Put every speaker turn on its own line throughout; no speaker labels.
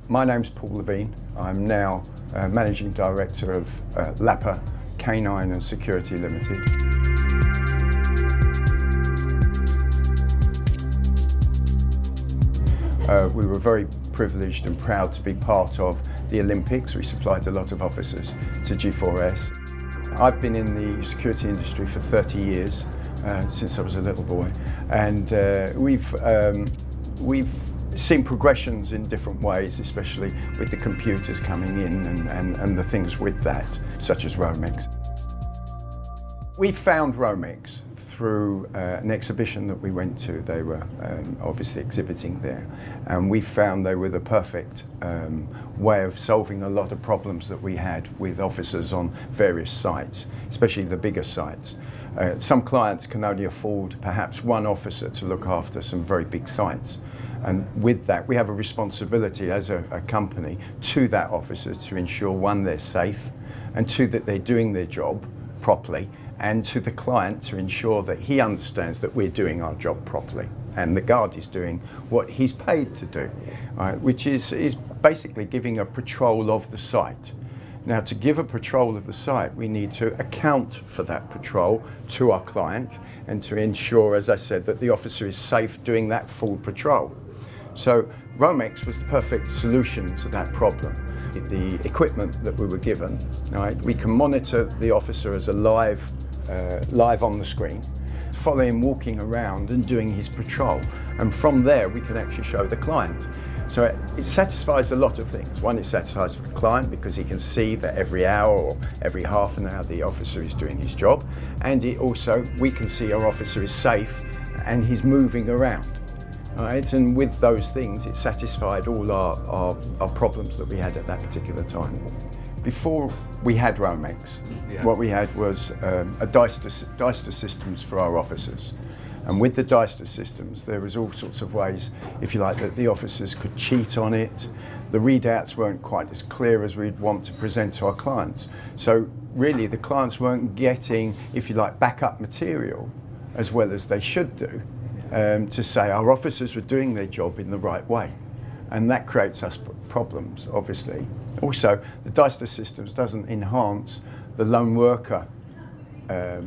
My name's Paul Levine. I'm now Managing Director of Lapa Security Limited. We were very privileged and proud to be part of the Olympics. We supplied a lot of officers to G4S. I've been in the security industry for 30 years, since I was a little boy, and we've seen progressions in different ways, especially with the computers coming in and the things with that, such as Romex. We found Romex through an exhibition that we went to. They were obviously exhibiting there, and we found they were the perfect way of solving a lot of problems that we had with officers on various sites, especially the bigger sites. Some clients can only afford perhaps one officer to look after some very big sites, and with that we have a responsibility as a company to that officer to ensure, one, they're safe, and two, that they're doing their job properly, and to the client to ensure that he understands that we're doing our job properly and the guard is doing what he's paid to do, which is basically giving a patrol of the site. Now, to give a patrol of the site, we need to account for that patrol to our client and to ensure, as I said, that the officer is safe doing that full patrol. So Romex was the perfect solution to that problem. The equipment that we were given, we can monitor the officer as a live on the screen, follow him walking around and doing his patrol, and from there we can actually show the client. So it satisfies a lot of things. One, it satisfies the client because he can see that every hour or every half an hour the officer is doing his job, and it also, we can see our officer is safe and he's moving around. Right? And with those things, it satisfied all our problems that we had at that particular time. Before we had Romex, what we had was a Deister systems for our officers. And with the Deister systems, there was all sorts of ways, if you like, that the officers could cheat on it. The readouts weren't quite as clear as we'd want to present to our clients. So really, the clients weren't getting, if you like, backup material as well as they should do, to say our officers were doing their job in the right way. And that creates us problems, obviously. Also, the Deister systems doesn't enhance the lone worker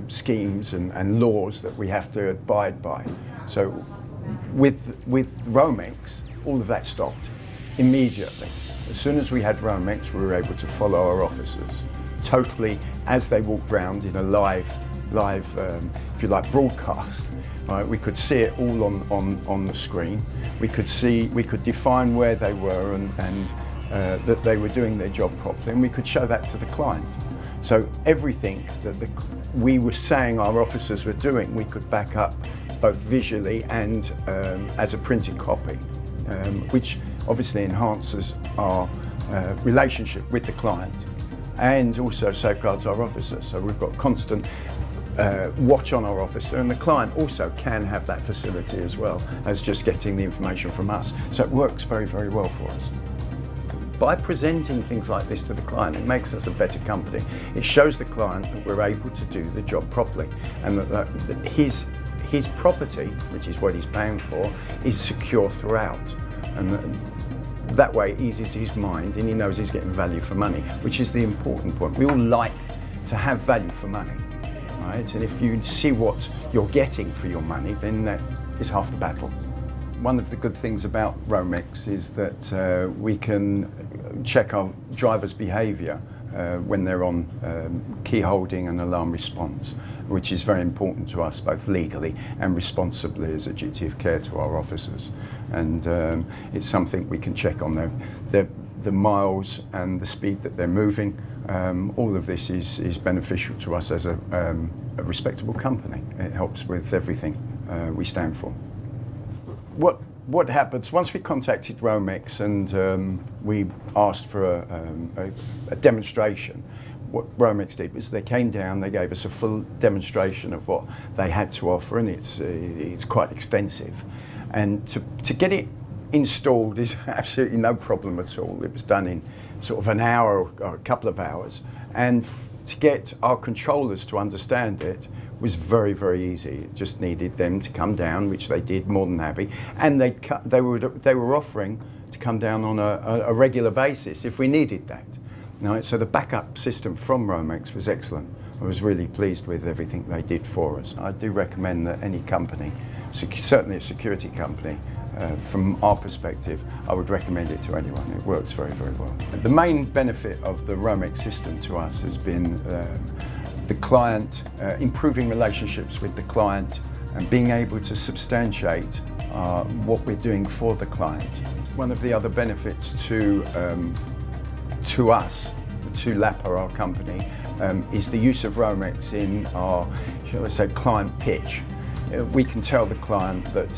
schemes and laws that we have to abide by. So with Romex, all of that stopped immediately. As soon as we had Romex, we were able to follow our officers totally as they walked around in a live, if you like, broadcast. Right? We could see it all on the screen. We could define where they were and that they were doing their job properly, and we could show that to the client. So everything that we were saying our officers were doing, we could back up both visually and as a printed copy, which obviously enhances our relationship with the client and also safeguards our officers. So we've got constant watch on our officer, and the client also can have that facility as well as just getting the information from us. So it works very, very well for us. By presenting things like this to the client, it makes us a better company. It shows the client that we're able to do the job properly, and that his property, which is what he's paying for, is secure throughout. And that way it eases his mind, and he knows he's getting value for money, which is the important point. We all like to have value for money, right? And if you see what you're getting for your money, then that is half the battle. One of the good things about Romex is that we can check our drivers' behaviour when they're on key holding and alarm response, which is very important to us both legally and responsibly as a duty of care to our officers. And it's something we can check on the miles and the speed that they're moving. All of this is beneficial to us as a respectable company. It helps with everything we stand for. What happens once we contacted Romex and we asked for a demonstration? What Romex did was they came down, they gave us a full demonstration of what they had to offer, and it's quite extensive. And to get it installed is absolutely no problem at all. It was done in sort of an hour or a couple of hours, and to get our controllers to understand it was very, very easy. It just needed them to come down, which they did more than happy, and they were offering to come down on a regular basis if we needed that. Right? So the backup system from Romex was excellent. I was really pleased with everything they did for us. I do recommend that any company, certainly a security company, from our perspective, I would recommend it to anyone. It works very, very well. The main benefit of the Romex system to us has been the client, improving relationships with the client and being able to substantiate what we're doing for the client. One of the other benefits to us, to Lapa, our company, is the use of Romex in our, shall I say, client pitch. We can tell the client that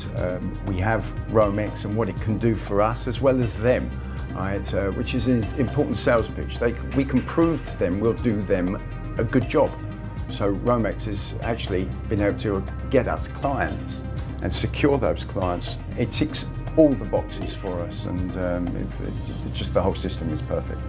we have Romex and what it can do for us as well as them, right? Which is an important sales pitch. We can prove to them we'll do them a good job. So Romex has actually been able to get us clients and secure those clients. It ticks all the boxes for us, and just the whole system is perfect.